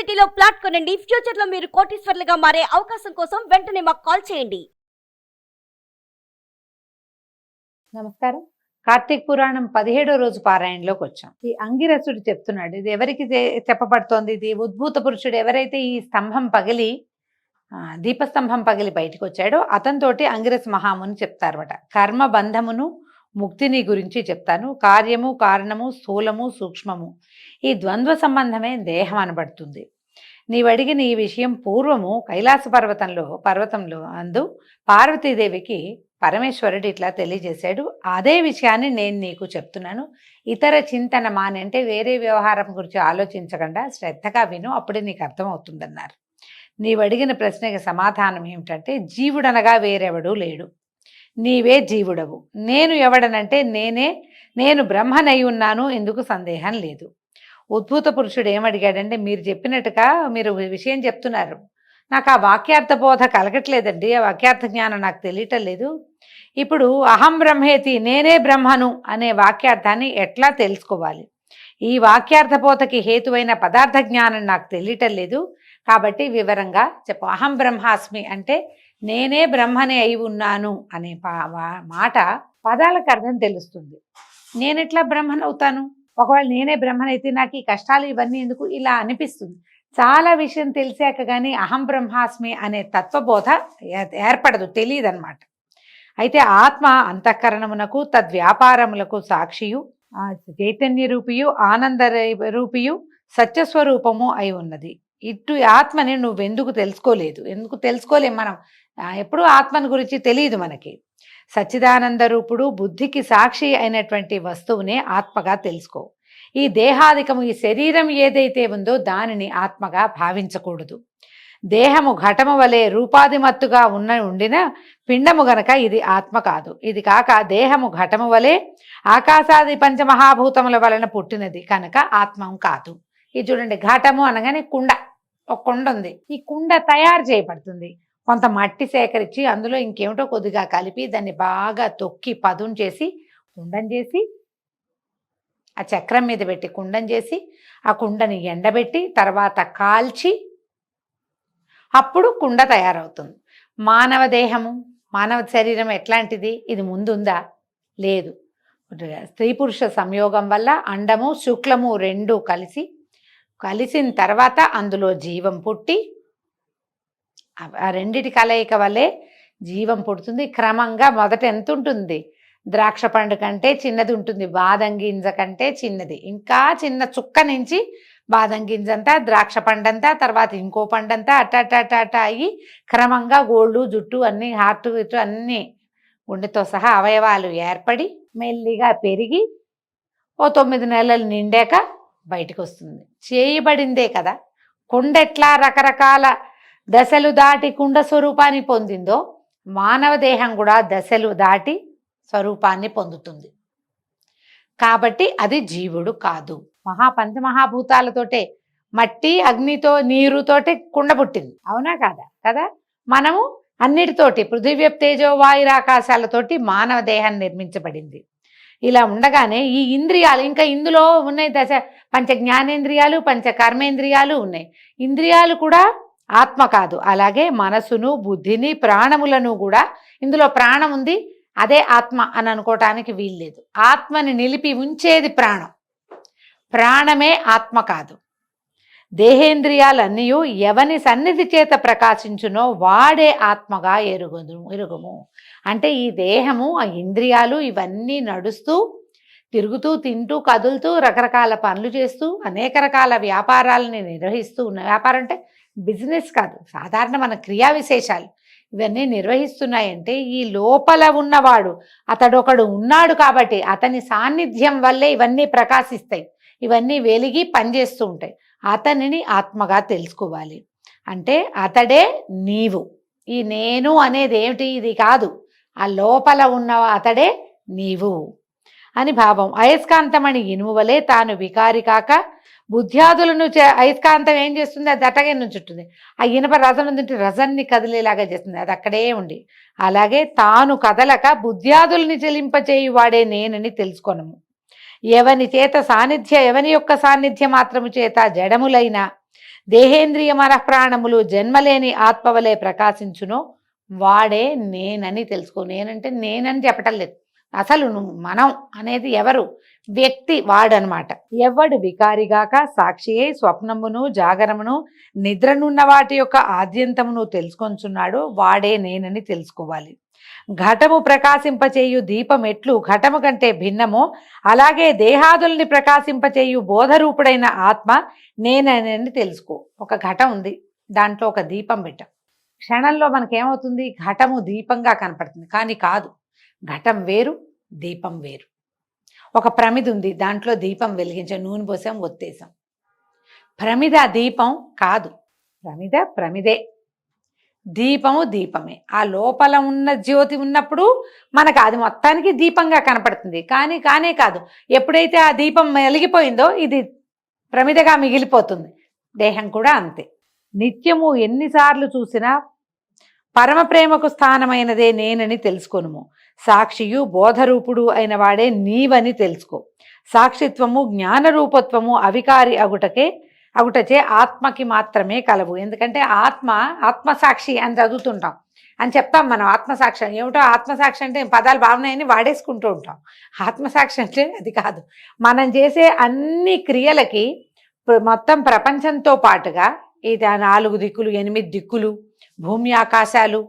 సిటీలో ప్లాట్ కొనండి. ఫ్యూచర్ లో మీరు కోటీశ్వర్లుగా మారే అవకాశం కోసం వెంటనే మాకు కాల్ చేయండి. నమస్కారం. కార్తీక పురాణం 17వ రోజు పారాయణలోకి వచ్చాం. ఈ అంగిరసుడు చెప్తున్నాడు, ఇది ఎవరికి చెప్పబడుతోంది? ఇది ఉద్భూత పురుషుడు ఎవరైతే ఈ స్తంభం పగిలి దీపస్తంభం పగిలి బయటకు వచ్చాడో అతనితోటి అంగిరస మహాముని చెప్తారన్నమాట. కర్మ బంధమును ముక్తిని గురించి చెప్తాను. కార్యము కారణము స్థూలము సూక్ష్మము ఈ ద్వంద్వ సంబంధమే దేహం అనబడుతుంది. నీవడిగిన ఈ విషయం పూర్వము కైలాస పర్వతంలో అందు పార్వతీదేవికి పరమేశ్వరుడు ఇట్లా తెలియజేశాడు. అదే విషయాన్ని నేను నీకు చెప్తున్నాను. ఇతర చింతన మాని, అంటే వేరే వ్యవహారం గురించి ఆలోచించకుండా శ్రద్ధగా విను, అప్పుడే నీకు అర్థమవుతుందన్నారు. నీవడిగిన ప్రశ్నకి సమాధానం ఏమిటంటే, జీవుడనగా వేరెవడూ లేడు, నీవే జీవుడవు. నేను ఎవడనంటే నేను బ్రహ్మనై ఉన్నాను, ఎందుకు సందేహం లేదు. ఉద్భూత పురుషుడు ఏమడిగాడంటే, మీరు చెప్పినట్టుగా మీరు విషయం చెప్తున్నారు, నాకు ఆ వాక్యార్థ బోధ కలగట్లేదండి, ఆ వాక్యార్థ జ్ఞానం నాకు తెలియటం లేదు. ఇప్పుడు అహం బ్రహ్మేతి, నేనే బ్రహ్మను అనే వాక్యార్థాన్ని ఎట్లా తెలుసుకోవాలి? ఈ వాక్యార్థ బోధకి హేతువైన పదార్థ జ్ఞానం నాకు తెలియటం లేదు, కాబట్టి వివరంగా చెప్పు. అహం బ్రహ్మాస్మి అంటే నేనే బ్రహ్మనే అయి ఉన్నాను అనే మాట పదాలకు అర్థం తెలుస్తుంది. నేనెట్లా బ్రహ్మనవుతాను? ఒకవేళ నేనే బ్రహ్మనైతే నాకు ఈ కష్టాలు ఇవన్నీ ఎందుకు, ఇలా అనిపిస్తుంది. చాలా విషయం తెలిసాక కానీ అహం బ్రహ్మాస్మి అనే తత్వబోధ ఏర్పడదు, తెలియదన్నమాట. అయితే ఆత్మ అంతఃకరణమునకు తద్వ్యాపారములకు సాక్షియు, చైతన్య రూపియు, ఆనంద రూపియు, సత్యస్వరూపము అయి ఉన్నది. ఇటు ఆత్మని నువ్వెందుకు తెలుసుకోలేదు? ఎందుకు తెలుసుకోలేం మనం? ఎప్పుడూ ఆత్మని గురించి తెలియదు మనకి. సచ్చిదానంద రూపుడు, బుద్ధికి సాక్షి అయినటువంటి వస్తువునే ఆత్మగా తెలుసుకో. ఈ దేహాదికము, ఈ శరీరం ఏదైతే ఉందో దానిని ఆత్మగా భావించకూడదు. దేహము ఘటము వలె రూపాదిమత్తుగా ఉండిన పిండము గనక ఇది ఆత్మ కాదు. ఇది కాక దేహము ఘటము వలె ఆకాశాది పంచమహాభూతముల వలన పుట్టినది కనుక ఆత్మం కాదు. ఇది చూడండి, ఘటము అనగానే కుండ, ఒక కుండ ఉంది. ఈ కుండ తయారు చేయబడుతుంది. కొంత మట్టి సేకరించి అందులో ఇంకేమిటో కొద్దిగా కలిపి దాన్ని బాగా తొక్కి పదును చేసి కుండం చేసి ఆ చక్రం మీద పెట్టి కుండం చేసి ఆ కుండని ఎండబెట్టి తర్వాత కాల్చి అప్పుడు కుండ తయారవుతుంది. మానవ దేహము, మానవ శరీరం ఎట్లాంటిది? ఇది ముందుందా? లేదు. స్త్రీ పురుష సంయోగం వల్ల అండము శుక్లము రెండు కలిసిన తర్వాత అందులో జీవం పుట్టి, ఆ రెండిటి కలయిక వల్లే జీవం పుడుతుంది. క్రమంగా మొదట ఎంత ఉంటుంది? ద్రాక్ష పండు కంటే చిన్నది ఉంటుంది, బాదం గింజ కంటే చిన్నది, ఇంకా చిన్న చుక్క నుంచి బాదం గింజంతా, ద్రాక్ష పండంతా, తర్వాత ఇంకో పండంతా అట్ట అయ్యి క్రమంగా గోళ్ళు జుట్టు అన్నీ, హార్ట్ గిట్టు అన్నీ గుండెతో సహా అవయవాలు ఏర్పడి మెల్లిగా పెరిగి ఓ 9 నెలలు నిండాక బయటకు వస్తుంది. చేయబడిందే కదా. కుండ ఎట్లా రకరకాల దశలు దాటి కుండ స్వరూపాన్ని పొందిందో, మానవ దేహం కూడా దశలు దాటి స్వరూపాన్ని పొందుతుంది. కాబట్టి అది జీవుడు కాదు. పంచమహాభూతాలతోటే, మట్టి అగ్నితో నీరుతోటి కుండ పుట్టింది, అవునా కాదా? కదా. మనము అన్నిటితోటి పృథివ్య తేజో వాయురాకాశాలతోటి మానవ దేహం నిర్మించబడింది. ఇలా ఉండగానే ఈ ఇంద్రియాలు, ఇంకా ఇందులో ఉన్నాయి పంచ జ్ఞానేంద్రియాలు, పంచ కర్మేంద్రియాలు ఉన్నాయి. ఇంద్రియాలు కూడా ఆత్మ కాదు. అలాగే మనసును, బుద్ధిని, ప్రాణములను కూడా, ఇందులో ప్రాణం ఉంది, అదే ఆత్మ అని అనుకోవటానికి వీల్లేదు. ఆత్మని నిలిపి ఉంచేది ప్రాణం, ప్రాణమే ఆత్మ కాదు. దేహేంద్రియాలన్నీ ఎవని సన్నిధి చేత ప్రకాశించునో వాడే ఆత్మగా ఎరుగుము. అంటే ఈ దేహము, ఆ ఇంద్రియాలు ఇవన్నీ నడుస్తూ తిరుగుతూ తింటూ కదులుతూ రకరకాల పనులు చేస్తూ అనేక రకాల వ్యాపారాలని నిర్వహిస్తూ ఉన్న, వ్యాపారం అంటే బిజినెస్ కాదు, సాధారణ మన క్రియా విశేషాలు ఇవన్నీ నిర్వహిస్తున్నాయంటే ఈ లోపల ఉన్నవాడు అతడొకడు ఉన్నాడు కాబట్టి అతని సాన్నిధ్యం వల్లే ఇవన్నీ ప్రకాశిస్తాయి, ఇవన్నీ వెలిగి పనిచేస్తూ ఉంటాయి. అతనిని ఆత్మగా తెలుసుకోవాలి. అంటే అతడే నీవు. ఈ నేను అనేది ఏమిటి? ఇది కాదు, ఆ లోపల ఉన్న అతడే నీవు అని భావం. అయస్కాంతమని ఇనుము వలె తాను వికారి కాక బుద్ధ్యాదులను అయస్కాంతం ఏం చేస్తుంది? అది అట్టగే నుంచుంటుంది. ఆ ఇనుప రసం తింటే రసాన్ని కదిలేలాగా చేస్తుంది, అది అక్కడే ఉండి. అలాగే తాను కదలక బుద్ధ్యాదుల్ని చెలింపచేయి వాడే నేనని తెలుసుకొనము. ఎవని యొక్క సాన్నిధ్య మాత్రము చేత జడములైన దేహేంద్రియ మనఃప్రాణములు జన్మలేని ఆత్మవలే ప్రకాశించునో వాడే నేనని తెలుసుకో. నేనంటే నేనని చెప్పటం లేదు, అసలు మనం అనేది ఎవరు? వ్యక్తి వాడనమాట. ఎవడు వికారిగాక సాక్షియే స్వప్నమును జాగరమును నిద్రనున్న వాటి యొక్క ఆద్యంతమును తెలుసుకొంచున్నాడు వాడే నేనని తెలుసుకోవాలి. ఘటము ప్రకాశింపచేయు దీపం ఎట్లు ఘటము కంటే భిన్నమో అలాగే దేహాదుల్ని ప్రకాశింపచేయు బోధరూపుడైన ఆత్మ నేనని తెలుసుకో. ఒక ఘటం ఉంది, దాంట్లో ఒక దీపం పెట్టాం. క్షణంలో మనకేమవుతుంది? ఘటము దీపంగా కనపడుతుంది, కానీ కాదు. ఘటం వేరు, దీపం వేరు. ఒక ప్రమిది ఉంది, దాంట్లో దీపం వెలిగించాం, నూనె పోసాం, ఒత్తేసాం. ప్రమిద దీపం కాదు, ప్రమిద ప్రమిదే, దీపము దీపమే. ఆ లోపల ఉన్న జ్యోతి ఉన్నప్పుడు మనకు అది మొత్తానికి దీపంగా కనపడుతుంది, కానీ కానే కాదు. ఎప్పుడైతే ఆ దీపం వెలిగిపోయిందో ఇది ప్రమిదగా మిగిలిపోతుంది. దేహం కూడా అంతే. నిత్యము ఎన్నిసార్లు చూసినా పరమ ప్రేమకు స్థానమైనదే నేనని తెలుసుకొనుము. సాక్షియు బోధరూపుడు అయిన వాడే నీవని తెలుసుకో. సాక్షిత్వము జ్ఞానరూపత్వము అవికారి అగుటచే ఆత్మకి మాత్రమే కలవు. ఎందుకంటే ఆత్మసాక్షి అని చదువుతుంటాం, అని చెప్తాం మనం. ఆత్మసాక్షి ఏమిటో, ఆత్మసాక్షి అంటే పదాలు బాగున్నాయని వాడేసుకుంటూ ఉంటాం. ఆత్మసాక్షి అంటే అది కాదు. మనం చేసే అన్ని క్రియలకి మొత్తం ప్రపంచంతో పాటుగా ఈ 4 దిక్కులు, 8 దిక్కులు, భూమి ఆకాశాలు,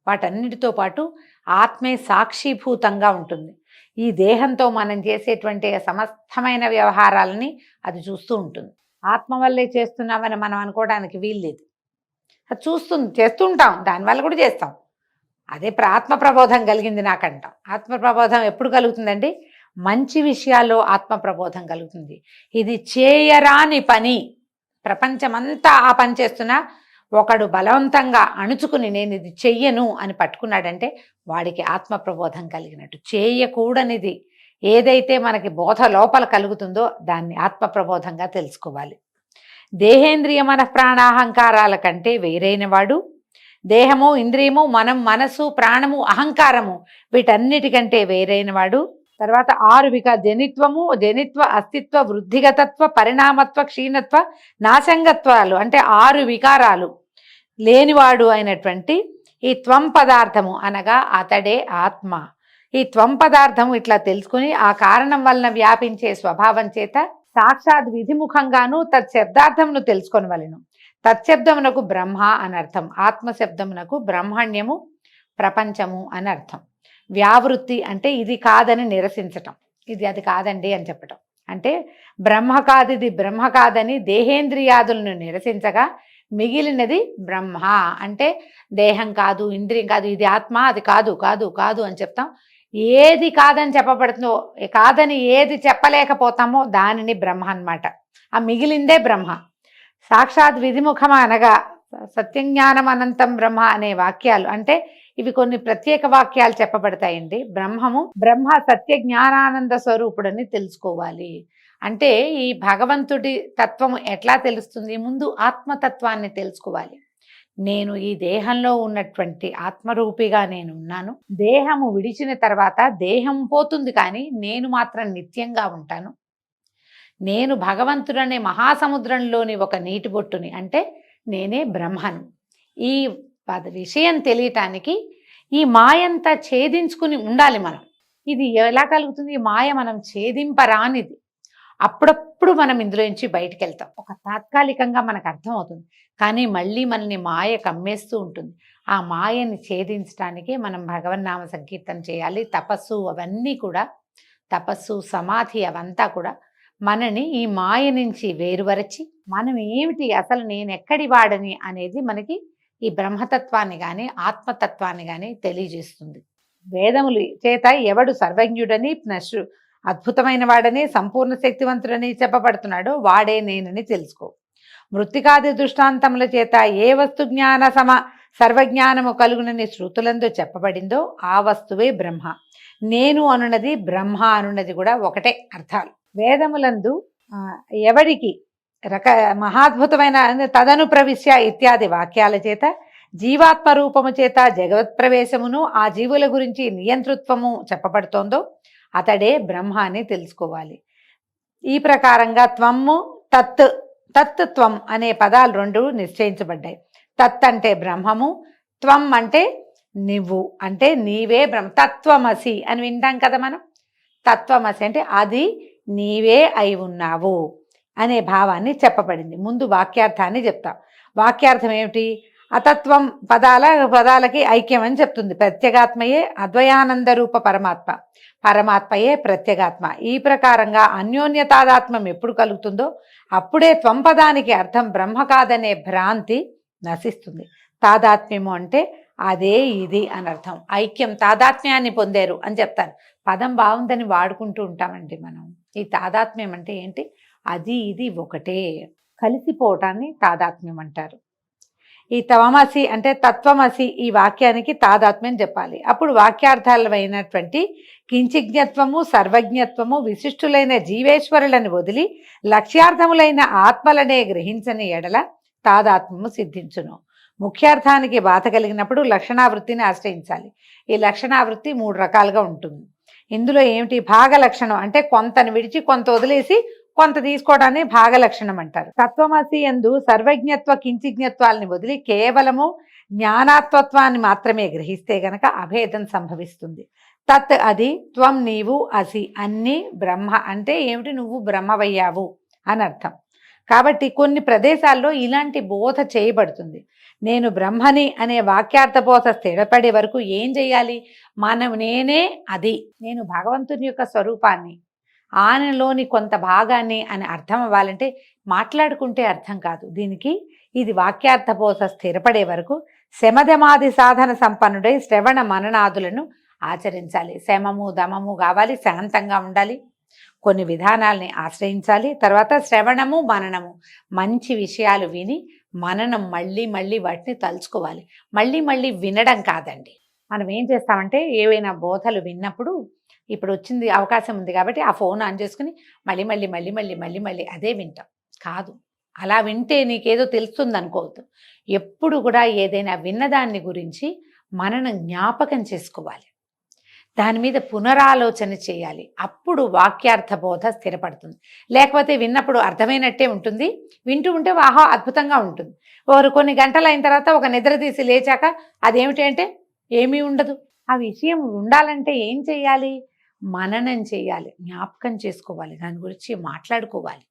వాటన్నిటితో పాటు ఆత్మే సాక్షిభూతంగా ఉంటుంది. ఈ దేహంతో మనం చేసేటువంటి సమస్తమైన వ్యవహారాలని అది చూస్తూ ఉంటుంది. ఆత్మ వల్లే చేస్తున్నామని మనం అనుకోవడానికి వీల్లేదు. అది చూస్తుంది, చేస్తుంటాం, దానివల్ల కూడా చేస్తాం. అదే ఆత్మ ప్రబోధం కలిగింది నాకంటాం. ఆత్మ ప్రబోధం ఎప్పుడు కలుగుతుందండి? మంచి విషయాల్లో ఆత్మ ప్రబోధం కలుగుతుంది. ఇది చేయరాని పని, ప్రపంచమంతా ఆ పని చేస్తున్నా ఒకడు బలవంతంగా అణుచుకుని నేను ఇది చెయ్యను అని పట్టుకున్నాడంటే వాడికి ఆత్మ ప్రబోధం కలిగినట్టు. చేయకూడనిది ఏదైతే మనకి బోధ లోపల కలుగుతుందో దాన్ని ఆత్మ ప్రబోధంగా తెలుసుకోవాలి. దేహేంద్రియ మనఃప్రాణాహంకారాల కంటే వేరైన వాడు, దేహము, ఇంద్రియము, మనసు, ప్రాణము, అహంకారము వీటన్నిటికంటే వేరైన వాడు. తర్వాత 6 జనిత్వ, అస్తిత్వ, వృద్ధిగతత్వ, పరిణామత్వ, క్షీణత్వ, నాశంగత్వాలు అంటే 6 వికారాలు లేనివాడు అయినటువంటి ఈ త్వం పదార్థము అనగా అతడే ఆత్మ. ఈ త్వం పదార్థము ఇట్లా తెలుసుకుని ఆ కారణం వలన వ్యాపించే స్వభావం చేత సాక్షాత్ విధిముఖంగాను తత్శబ్దార్థమును తెలుసుకొనవలెను. తత్శబ్దమునకు బ్రహ్మ అనర్థం, ఆత్మశబ్దమునకు బ్రహ్మణ్యము, ప్రపంచము అని అర్థం. వ్యావృత్తి అంటే ఇది కాదని నిరసించటం, ఇది అది కాదండి అని చెప్పటం. అంటే బ్రహ్మ కాదు, ఇది బ్రహ్మ కాదని దేహేంద్రియాదులను నిరసించగా మిగిలినది బ్రహ్మ. అంటే దేహం కాదు, ఇంద్రియం కాదు, ఇది ఆత్మ, అది కాదు కాదు కాదు అని చెప్తాం. ఏది కాదని చెప్పబడుతుందో, కాదని ఏది చెప్పలేకపోతామో దానిని బ్రహ్మ అన్నమాట. ఆ మిగిలిందే బ్రహ్మ. సాక్షాత్ విధిముఖం అనగా సత్యజ్ఞానం అనంతం బ్రహ్మ అనే వాక్యాలు, అంటే ఇవి కొన్ని ప్రత్యేక వాక్యాలు చెప్పబడతాయండి. బ్రహ్మ సత్య జ్ఞానానంద స్వరూపుడని తెలుసుకోవాలి. అంటే ఈ భగవంతుడి తత్వం ఎట్లా తెలుస్తుంది? ముందు ఆత్మతత్వాన్ని తెలుసుకోవాలి. నేను ఈ దేహంలో ఉన్నటువంటి ఆత్మరూపిగా నేను ఉన్నాను. దేహము విడిచిన తర్వాత దేహం పోతుంది, కానీ నేను మాత్రం నిత్యంగా ఉంటాను. నేను భగవంతుడనే మహాసముద్రంలోని ఒక నీటి బొట్టుని, అంటే నేనే బ్రహ్మను. ఈ విషయం తెలియటానికి ఈ మాయంతా ఛేదించుకుని ఉండాలి మనం. ఇది ఎలా కలుగుతుంది? ఈ మాయ మనం ఛేదింపరానిది. అప్పుడప్పుడు మనం ఇందులో నుంచి బయటికి వెళ్తాం, ఒక తాత్కాలికంగా మనకు అర్థం అవుతుంది, కానీ మళ్ళీ మనల్ని మాయ కమ్మేస్తూ ఉంటుంది. ఆ మాయని ఛేదించడానికి మనం భగవన్నామ సంకీర్తన చేయాలి. తపస్సు, అవన్నీ కూడా తపస్సు, సమాధి అవంతా కూడా మనని ఈ మాయ నుంచి వేరువరచి మనం ఏమిటి, అసలు నేను ఎక్కడి వాడని అనేది మనకి ఈ బ్రహ్మతత్వాన్ని కానీ ఆత్మతత్వాన్ని కానీ తెలియజేస్తుంది. వేదముల చేత ఎవడు సర్వజ్ఞుడని, అద్భుతమైన వాడని, సంపూర్ణ శక్తివంతుడని చెప్పబడుతున్నాడో వాడే నేనని తెలుసుకో. మృత్తికాది దృష్టాంతముల చేత ఏ వస్తు జ్ఞాన సర్వజ్ఞానము కలుగునని శృతులందు చెప్పబడిందో ఆ వస్తువే బ్రహ్మ. నేను అనున్నది, బ్రహ్మ అనున్నది కూడా ఒకటే అర్థాలు. వేదములందు ఎవడికి మహాద్భుతమైన తదను ప్రవిశ్య ఇత్యాది వాక్యాల చేత జీవాత్మ రూపము చేత జగవత్ ప్రవేశమును, ఆ జీవుల గురించి నియంతృత్వము చెప్పబడుతోందో అతడే బ్రహ్మ అని తెలుసుకోవాలి. ఈ ప్రకారంగా త్వము తత్ తత్ త్వం అనే పదాలు రెండు నిశ్చయించబడ్డాయి. తత్ అంటే బ్రహ్మము, త్వం అంటే నువ్వు, అంటే నీవే బ్రహ్మ. తత్వమసి అని వింటాం కదా మనం. తత్వమసి అంటే అది నీవే అయి ఉన్నావు అనే భావాన్ని చెప్పబడింది. ముందు వాక్యార్థాన్ని చెప్తాం. వాక్యార్థం ఏమిటి? అతత్వం పదాలకి ఐక్యం అని చెప్తుంది. ప్రత్యేగాత్మయే అద్వయానంద రూప పరమాత్మ, పరమాత్మయే ప్రత్యేగాత్మ. ఈ ప్రకారంగా అన్యోన్యతాదాత్మ్యం ఎప్పుడు కలుగుతుందో అప్పుడే త్వం పదానికి అర్థం బ్రహ్మ కాదనే భ్రాంతి నశిస్తుంది. తాదాత్మ్యము అంటే అదే ఇది అని అర్థం. ఐక్యం, తాదాత్మ్యాన్ని పొందారు అని చెప్తారు. పదం బాగుందని వాడుకుంటూ ఉంటామండి మనం. ఈ తాదాత్మ్యం అంటే ఏంటి? అది ఇది ఒకటే, కలిసిపోవటాన్ని తాదాత్మ్యం అంటారు. ఈ తవమసి అంటే తత్వమసి ఈ వాక్యానికి తాదాత్మ్యం చెప్పాలి. అప్పుడు వాక్యార్థాలైనటువంటి కించిజ్ఞత్వము, సర్వజ్ఞత్వము, విశిష్టులైన జీవేశ్వరులను వదిలి లక్ష్యార్థములైన ఆత్మలనే గ్రహించని ఎడల తాదాత్మ్యము సిద్ధించును. ముఖ్యార్థానికి బాధ కలిగినప్పుడు లక్షణావృత్తిని ఆశ్రయించాలి. ఈ లక్షణావృత్తి 3 రకాలుగా ఉంటుంది. ఇందులో ఏమిటి? భాగ లక్షణం అంటే కొంతను విడిచి కొంత వదిలేసి కొంత తీసుకోవడాన్ని భాగ లక్షణం అంటారు. తత్వమసి యందు సర్వజ్ఞత్వ కించిజ్ఞత్వాలని వదిలి కేవలము జ్ఞానాత్వత్వాన్ని మాత్రమే గ్రహిస్తే గనక అభేదం సంభవిస్తుంది. తత్ అది, త్వం నీవు, అసి అన్ని బ్రహ్మ అంటే ఏమిటి? నువ్వు బ్రహ్మవయ్యావు అని అర్థం. కాబట్టి కొన్ని ప్రదేశాల్లో ఇలాంటి బోధ చేయబడుతుంది. నేను బ్రహ్మని అనే వాక్యార్థ బోధ స్థిరపడే వరకు ఏం చేయాలి? నేనే అది, నేను భగవంతుని యొక్క స్వరూపాన్ని, ఆయనలోని కొంత భాగాన్ని అని అర్థం అవ్వాలంటే మాట్లాడుకుంటే అర్థం కాదు. దీనికి ఇది వాక్యార్థ బోధ స్థిరపడే వరకు శమదమాది సాధన సంపన్నుడై శ్రవణ మననాదులను ఆచరించాలి. శమము దమము కావాలి, శాంతంగా ఉండాలి, కొన్ని విధానాల్ని ఆశ్రయించాలి. తర్వాత శ్రవణము మననము, మంచి విషయాలు విని మననం మళ్ళీ మళ్ళీ వాటిని తలుచుకోవాలి. మళ్ళీ మళ్ళీ వినడం కాదండి. మనం ఏం చేస్తామంటే ఏవైనా బోధలు విన్నప్పుడు ఇప్పుడు వచ్చింది అవకాశం ఉంది కాబట్టి ఆ ఫోన్ ఆన్ చేసుకుని మళ్ళీ మళ్ళీ మళ్ళీ మళ్ళీ మళ్ళీ మళ్ళీ అదే వింటాం. కాదు, అలా వింటే నీకేదో తెలుస్తుంది అనుకోవద్దు. ఎప్పుడు కూడా ఏదైనా విన్నదాన్ని గురించి మననం జ్ఞాపకం చేసుకోవాలి, దాని మీద పునరాలోచన చేయాలి. అప్పుడు వాక్యార్థ బోధ స్థిరపడుతుంది. లేకపోతే విన్నప్పుడు అర్థమైనట్టే ఉంటుంది, వింటూ ఉంటే వాహా అద్భుతంగా ఉంటుంది. కొన్ని గంటలు అయిన తర్వాత ఒక నిద్ర తీసి లేచాక అదేమిటి అంటే ఏమీ ఉండదు. ఆ విషయం ఉండాలంటే ఏం చేయాలి? మననం చేయాలి, జ్ఞాపకం చేసుకోవాలి, దాని గురించి మాట్లాడుకోవాలి.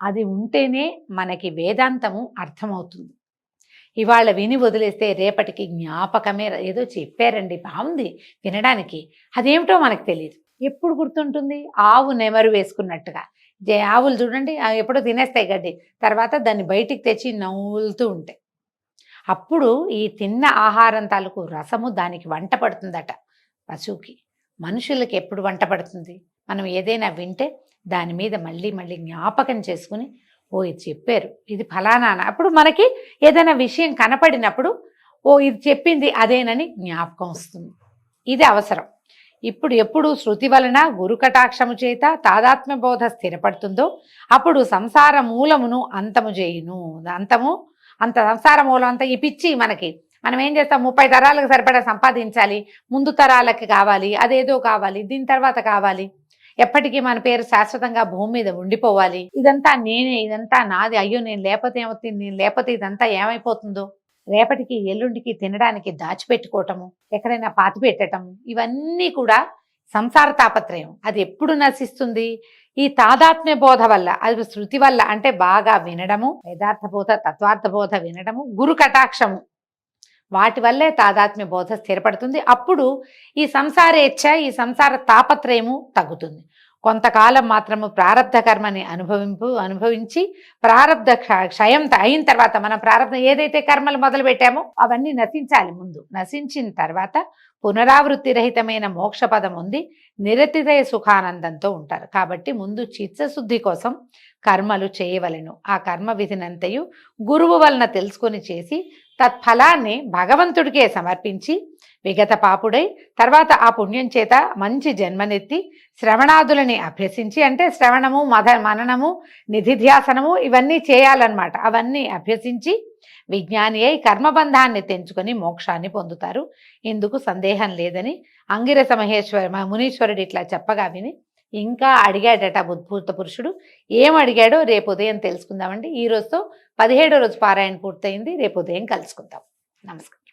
అది ఉంటేనే మనకి వేదాంతము అర్థమవుతుంది. ఇవాళ విని వదిలేస్తే రేపటికి జ్ఞాపకమే, ఏదో చెప్పారండి బాగుంది వినడానికి, అదేమిటో మనకు తెలియదు. ఎప్పుడు గుర్తుంటుంది? ఆవు నెమరు వేసుకున్నట్టుగా. ఆవులు చూడండి ఎప్పుడో తినేస్తాయి గడ్డి, తర్వాత దాన్ని బయటికి తెచ్చి నవ్వులుతూ ఉంటాయి. అప్పుడు ఈ తిన్న ఆహారం తాలూకు రసము దానికి వంట పడుతుందట పశువుకి. మనుషులకి ఎప్పుడు వంట పడుతుంది? మనం ఏదైనా వింటే దాని మీద మళ్ళీ మళ్ళీ జ్ఞాపకం చేసుకుని ఇది చెప్పారు, ఇది ఫలానా. అప్పుడు మనకి ఏదైనా విషయం కనపడినప్పుడు ఇది చెప్పింది అదేనని జ్ఞాపకం వస్తుంది. ఇది అవసరం. ఇప్పుడు ఎప్పుడు శృతి వలన గురు కటాక్షము చేత తాదాత్మ్య బోధ స్థిరపడుతుందో అప్పుడు సంసార మూలమును అంతము చేయును. అంత సంసార మూలం అంతా ఈ పిచ్చి మనకి. మనం ఏం చేస్తాం? 30 తరాలకు సరిపడా సంపాదించాలి, ముందు తరాలకి కావాలి, అదేదో కావాలి, దీని తర్వాత కావాలి, ఎప్పటికీ మన పేరు శాశ్వతంగా భూమి మీద ఉండిపోవాలి, ఇదంతా నేనే, ఇదంతా నాది, అయ్యో నేను లేకపోతే ఏమవుతుంది, నేను లేకపోతే ఇదంతా ఏమైపోతుందో, రేపటికి ఎల్లుండికి తినడానికి దాచిపెట్టుకోవటము, ఎక్కడైనా పాతి పెట్టటము, ఇవన్నీ కూడా సంసార తాపత్రయం. అది ఎప్పుడు నశిస్తుంది? ఈ తాదాత్మ్య బోధ వల్ల, అది శృతి వల్ల. అంటే బాగా వినడము, వేదార్థ బోధ, తత్వార్థ బోధ వినడము, గురు కటాక్షము, వాటి వల్లే తాదాత్మ్య బోధ స్థిరపడుతుంది. అప్పుడు ఈ సంసారేచ్ఛ, ఈ సంసార తాపత్రయము తగ్గుతుంది. కొంతకాలం మాత్రము ప్రారబ్ధ కర్మని అనుభవించి ప్రారబ్ధ క్షయం అయిన తర్వాత మన ప్రారబ్ధం ఏదైతే కర్మలు మొదలు పెట్టామో అవన్నీ నశించాలి. ముందు నశించిన తర్వాత పునరావృత్తి రహితమైన మోక్ష పదం ఉంది, నిరతిదయ సుఖానందంతో ఉంటారు. కాబట్టి ముందు చిత్తశుద్ధి కోసం కర్మలు చేయవలెను. ఆ కర్మ విధినంతయు గురువు వలన తెలుసుకొని చేసి తత్ఫలాన్ని భగవంతుడికే సమర్పించి విగత పాపుడై తర్వాత ఆ పుణ్యం చేత మంచి జన్మనెత్తి శ్రవణాదులని అభ్యసించి, అంటే శ్రవణము, మననము, నిధిధ్యాసనము ఇవన్నీ చేయాలన్నమాట. అవన్నీ అభ్యసించి విజ్ఞాని అయి కర్మబంధాన్ని తెంచుకొని మోక్షాన్ని పొందుతారు. ఇందుకు సందేహం లేదని అంగిరస మునీశ్వరుడు ఇట్లా చెప్పగా విని ఇంకా అడిగాడట ఉద్భూత పురుషుడు. ఏం అడిగాడో రేపు ఉదయం తెలుసుకుందామండి. ఈ రోజుతో 17వ రోజు పారాయణ పూర్తయింది. రేపు ఉదయం కలుసుకుందాం. నమస్కారం.